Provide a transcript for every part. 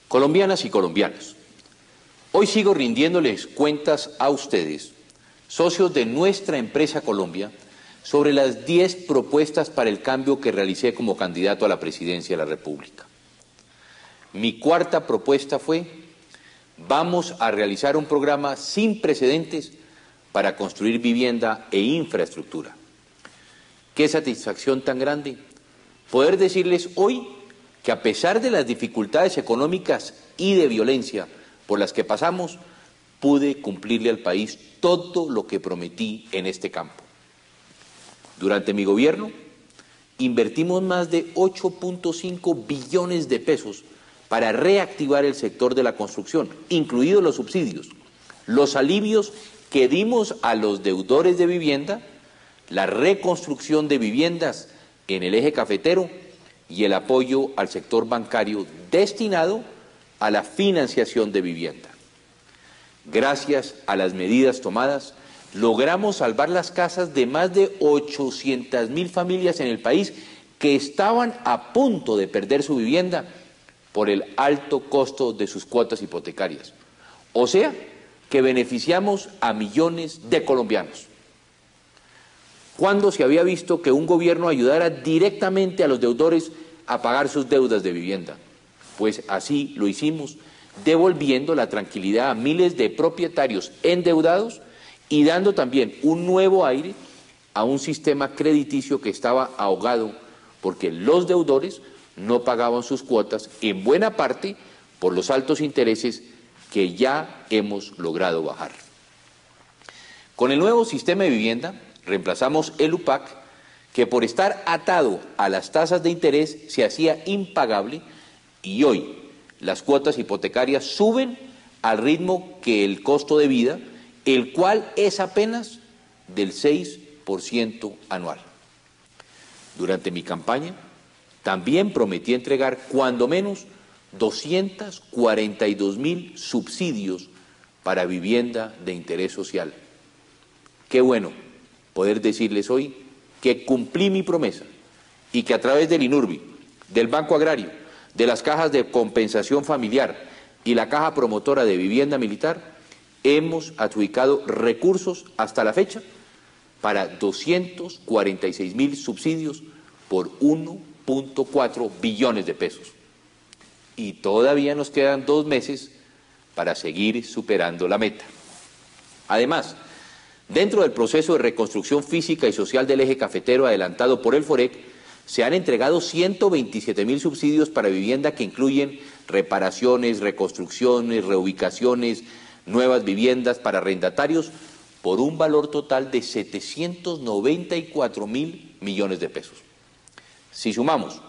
Colombianas y colombianos, hoy sigo rindiéndoles cuentas a ustedes, socios de nuestra empresa Colombia, sobre las 10 propuestas para el cambio que realicé como candidato a la presidencia de la República. Mi cuarta propuesta fue: vamos a realizar un programa sin precedentes para construir vivienda e infraestructura. Qué satisfacción tan grande poder decirles hoy que, a pesar de las dificultades económicas y de violencia por las que pasamos, pude cumplirle al país todo lo que prometí en este campo. Durante mi gobierno, invertimos más de 8.5 billones de pesos para reactivar el sector de la construcción, incluidos los subsidios, los alivios que dimos a los deudores de vivienda, la reconstrucción de viviendas en el eje cafetero y el apoyo al sector bancario destinado a la financiación de vivienda. Gracias a las medidas tomadas, logramos salvar las casas de más de 800.000 familias en el país que estaban a punto de perder su vivienda por el alto costo de sus cuotas hipotecarias. O sea, que beneficiamos a millones de colombianos. ¿Cuándo se había visto que un gobierno ayudara directamente a los deudores a pagar sus deudas de vivienda? Pues así lo hicimos, devolviendo la tranquilidad a miles de propietarios endeudados y dando también un nuevo aire a un sistema crediticio que estaba ahogado porque los deudores no pagaban sus cuotas, en buena parte por los altos intereses que ya hemos logrado bajar. Con el nuevo sistema de vivienda reemplazamos el UPAC, que por estar atado a las tasas de interés se hacía impagable, y hoy las cuotas hipotecarias suben al ritmo que el costo de vida, el cual es apenas del 6% anual. Durante mi campaña también prometí entregar cuando menos 242.000 subsidios para vivienda de interés social. Qué bueno poder decirles hoy que cumplí mi promesa y que a través del INURBI, del Banco Agrario, de las cajas de compensación familiar y la Caja Promotora de Vivienda Militar, hemos adjudicado recursos hasta la fecha para 246.000 subsidios por 1.4 billones de pesos. Y todavía nos quedan 2 meses para seguir superando la meta. Además, dentro del proceso de reconstrucción física y social del eje cafetero adelantado por el FOREC, se han entregado 127.000 subsidios para vivienda que incluyen reparaciones, reconstrucciones, reubicaciones, nuevas viviendas para arrendatarios por un valor total de 794.000 millones de pesos. Si sumamos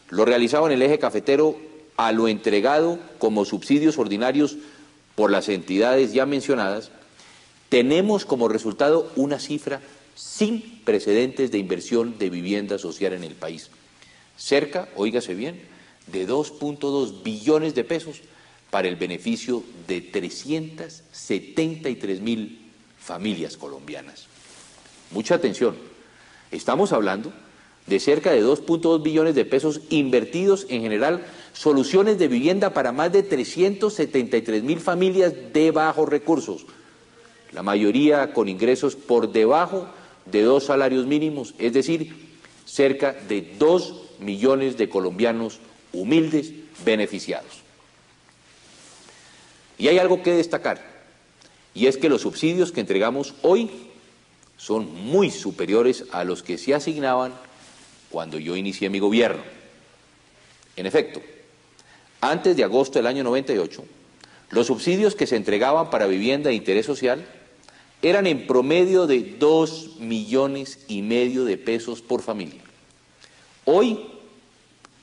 lo realizado en el eje cafetero a lo entregado como subsidios ordinarios por las entidades ya mencionadas, tenemos como resultado una cifra sin precedentes de inversión de vivienda social en el país. Cerca, óigase bien, de 2.2 billones de pesos para el beneficio de 373.000 familias colombianas. Mucha atención, estamos hablando de cerca de 2.2 billones de pesos invertidos en general soluciones de vivienda para más de 373.000 familias de bajos recursos, la mayoría con ingresos por debajo de 2 salarios mínimos, es decir, cerca de 2 millones de colombianos humildes beneficiados. Y hay algo que destacar, y es que los subsidios que entregamos hoy son muy superiores a los que se asignaban cuando yo inicié mi gobierno. En efecto, antes de agosto del año 98, los subsidios que se entregaban para vivienda de interés social eran en promedio de 2,5 millones de pesos por familia. Hoy,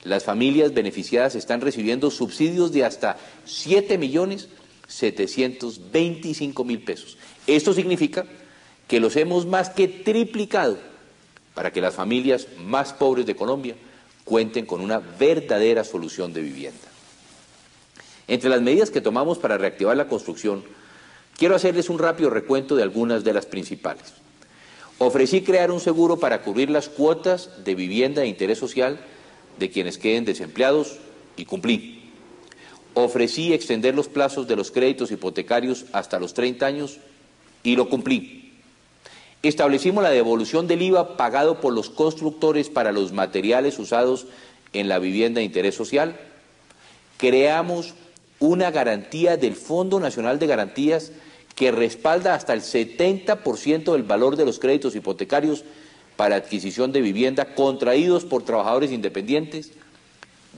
las familias beneficiadas están recibiendo subsidios de hasta 7.725.000 pesos. Esto significa que los hemos más que triplicado para que las familias más pobres de Colombia cuenten con una verdadera solución de vivienda. Entre las medidas que tomamos para reactivar la construcción, quiero hacerles un rápido recuento de algunas de las principales. Ofrecí crear un seguro para cubrir las cuotas de vivienda de interés social de quienes queden desempleados y cumplí. ofrecí extender los plazos de los créditos hipotecarios hasta los 30 años y lo cumplí. Establecimos la devolución del IVA pagado por los constructores para los materiales usados en la vivienda de interés social. Creamos una garantía del Fondo Nacional de Garantías que respalda hasta el 70% del valor de los créditos hipotecarios para adquisición de vivienda contraídos por trabajadores independientes.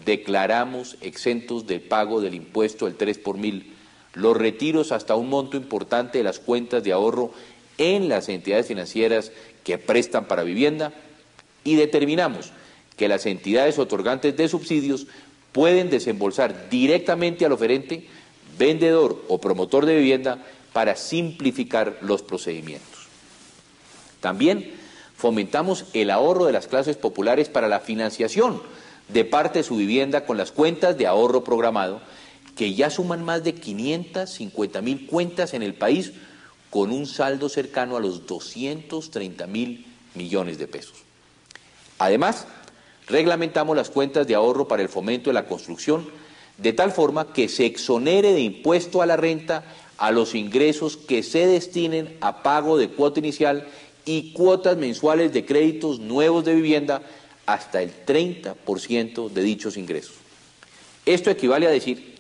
Declaramos exentos del pago del impuesto del 3 por mil los retiros hasta un monto importante de las cuentas de ahorro en las entidades financieras que prestan para vivienda, y determinamos que las entidades otorgantes de subsidios pueden desembolsar directamente al oferente, vendedor o promotor de vivienda para simplificar los procedimientos. También fomentamos el ahorro de las clases populares para la financiación de parte de su vivienda con las cuentas de ahorro programado, que ya suman más de 550.000 cuentas en el país, con un saldo cercano a los 230.000 millones de pesos. Además, reglamentamos las cuentas de ahorro para el fomento de la construcción, de tal forma que se exonere de impuesto a la renta a los ingresos que se destinen a pago de cuota inicial y cuotas mensuales de créditos nuevos de vivienda hasta el 30% de dichos ingresos. Esto equivale a decir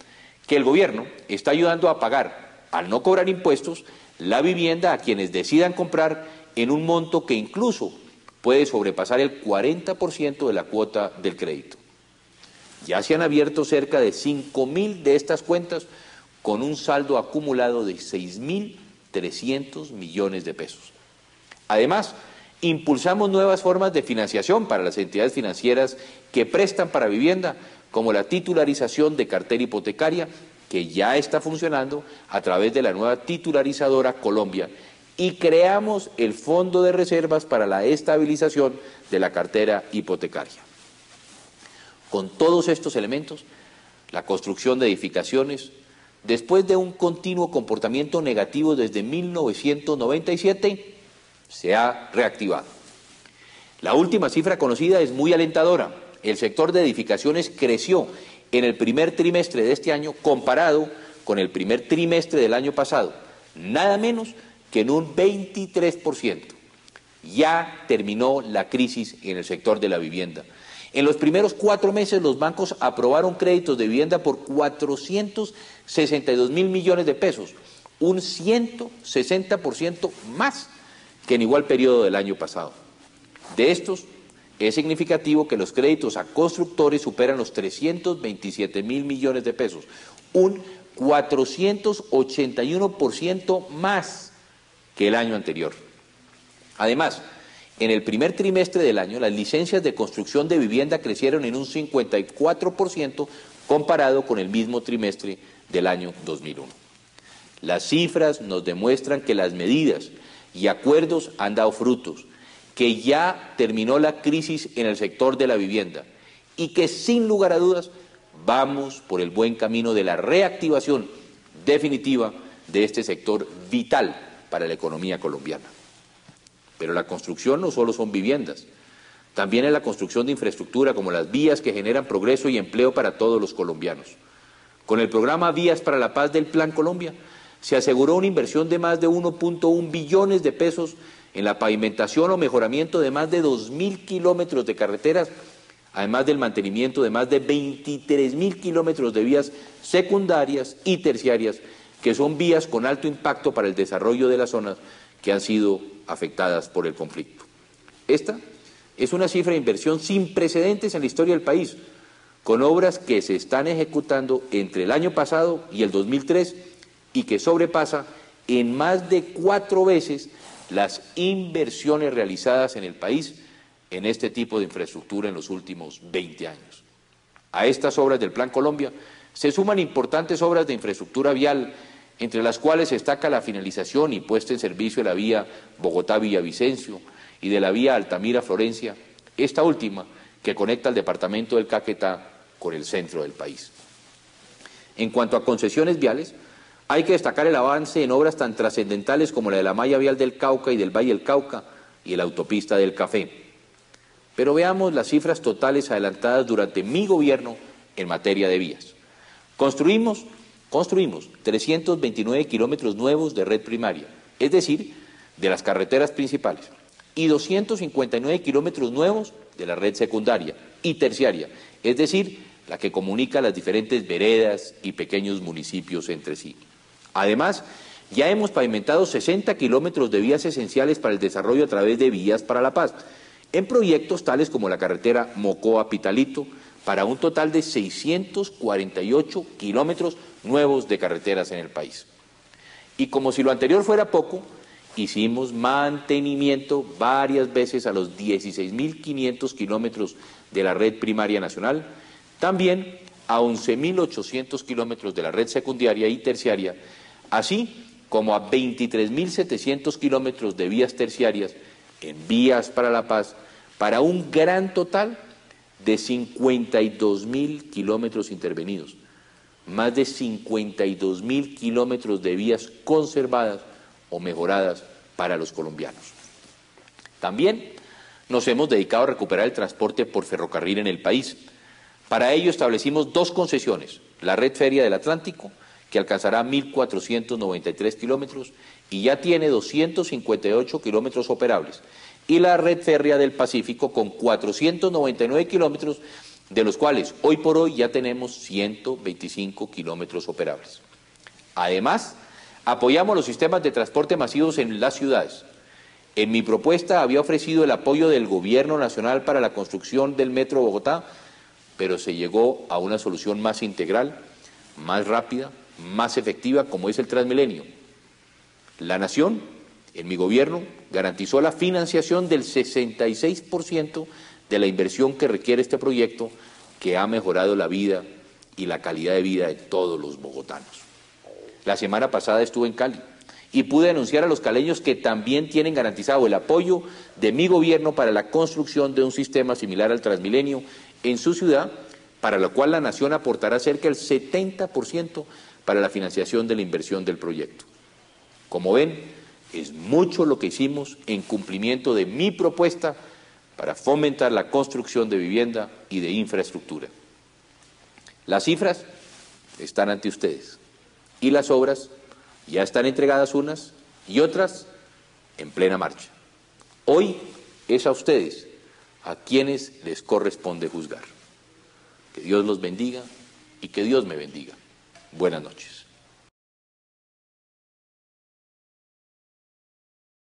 que el gobierno está ayudando a pagar, al no cobrar impuestos, la vivienda a quienes decidan comprar en un monto que incluso puede sobrepasar el 40% de la cuota del crédito. Ya se han abierto cerca de 5.000 de estas cuentas con un saldo acumulado de 6.300 millones de pesos. Además, impulsamos nuevas formas de financiación para las entidades financieras que prestan para vivienda, como la titularización de cartera hipotecaria, que ya está funcionando a través de la nueva titularizadora Colombia, y creamos el Fondo de Reservas para la estabilización de la cartera hipotecaria. Con todos estos elementos, la construcción de edificaciones, después de un continuo comportamiento negativo desde 1997, se ha reactivado. La última cifra conocida es muy alentadora. El sector de edificaciones creció en el primer trimestre de este año comparado con el primer trimestre del año pasado, nada menos que en un 23%. Ya terminó la crisis en el sector de la vivienda. En los primeros 4 meses los bancos aprobaron créditos de vivienda por 462.000 millones de pesos, un 160% más que en igual periodo del año pasado. De estos, es significativo que los créditos a constructores superan los 327.000 millones de pesos, un 481% más que el año anterior. Además, en el primer trimestre del año, las licencias de construcción de vivienda crecieron en un 54% comparado con el mismo trimestre del año 2001. Las cifras nos demuestran que las medidas y acuerdos han dado frutos, que ya terminó la crisis en el sector de la vivienda y que sin lugar a dudas vamos por el buen camino de la reactivación definitiva de este sector vital para la economía colombiana. Pero la construcción no solo son viviendas, también es la construcción de infraestructura como las vías que generan progreso y empleo para todos los colombianos. Con el programa Vías para la Paz del Plan Colombia se aseguró una inversión de más de 1.1 billones de pesos en la pavimentación o mejoramiento de más de 2.000 kilómetros de carreteras, además del mantenimiento de más de 23.000 kilómetros de vías secundarias y terciarias, que son vías con alto impacto para el desarrollo de las zonas que han sido afectadas por el conflicto. Esta es una cifra de inversión sin precedentes en la historia del país, con obras que se están ejecutando entre el año pasado y el 2003 y que sobrepasa en más de 4 veces las inversiones realizadas en el país en este tipo de infraestructura en los últimos 20 años. A estas obras del Plan Colombia se suman importantes obras de infraestructura vial, entre las cuales destaca la finalización y puesta en servicio de la vía Bogotá-Villavicencio y de la vía Altamira-Florencia, esta última que conecta el departamento del Caquetá con el centro del país. En cuanto a concesiones viales, hay que destacar el avance en obras tan trascendentales como la de la malla vial del Cauca y del Valle del Cauca y la autopista del Café. Pero veamos las cifras totales adelantadas durante mi gobierno en materia de vías. Construimos 329 kilómetros nuevos de red primaria, es decir, de las carreteras principales, y 259 kilómetros nuevos de la red secundaria y terciaria, es decir, la que comunica las diferentes veredas y pequeños municipios entre sí. Además, ya hemos pavimentado 60 kilómetros de vías esenciales para el desarrollo a través de Vías para la Paz, en proyectos tales como la carretera Mocoa-Pitalito, para un total de 648 kilómetros nuevos de carreteras en el país. Y como si lo anterior fuera poco, hicimos mantenimiento varias veces a los 16.500 kilómetros de la red primaria nacional, también a 11.800 kilómetros de la red secundaria y terciaria, así como a 23.700 kilómetros de vías terciarias en Vías para la Paz, para un gran total de 52.000 kilómetros intervenidos, más de 52.000 kilómetros de vías conservadas o mejoradas para los colombianos. También nos hemos dedicado a recuperar el transporte por ferrocarril en el país. Para ello establecimos 2 concesiones, la Red Férrea del Atlántico, que alcanzará 1.493 kilómetros y ya tiene 258 kilómetros operables, y la Red Férrea del Pacífico con 499 kilómetros, de los cuales hoy por hoy ya tenemos 125 kilómetros operables. Además, apoyamos los sistemas de transporte masivos en las ciudades. En mi propuesta había ofrecido el apoyo del Gobierno Nacional para la construcción del Metro Bogotá, pero se llegó a una solución más integral, más rápida, más efectiva, como es el Transmilenio. La Nación, en mi gobierno, garantizó la financiación del 66% de la inversión que requiere este proyecto, que ha mejorado la vida y la calidad de vida de todos los bogotanos. La semana pasada estuve en Cali y pude anunciar a los caleños que también tienen garantizado el apoyo de mi gobierno para la construcción de un sistema similar al Transmilenio en su ciudad, para lo cual la Nación aportará cerca del 70% para la financiación de la inversión del proyecto. Como ven, es mucho lo que hicimos en cumplimiento de mi propuesta para fomentar la construcción de vivienda y de infraestructura. Las cifras están ante ustedes y las obras ya están entregadas unas y otras en plena marcha. Hoy es a ustedes a quienes les corresponde juzgar. Que Dios los bendiga y que Dios me bendiga. Buenas noches.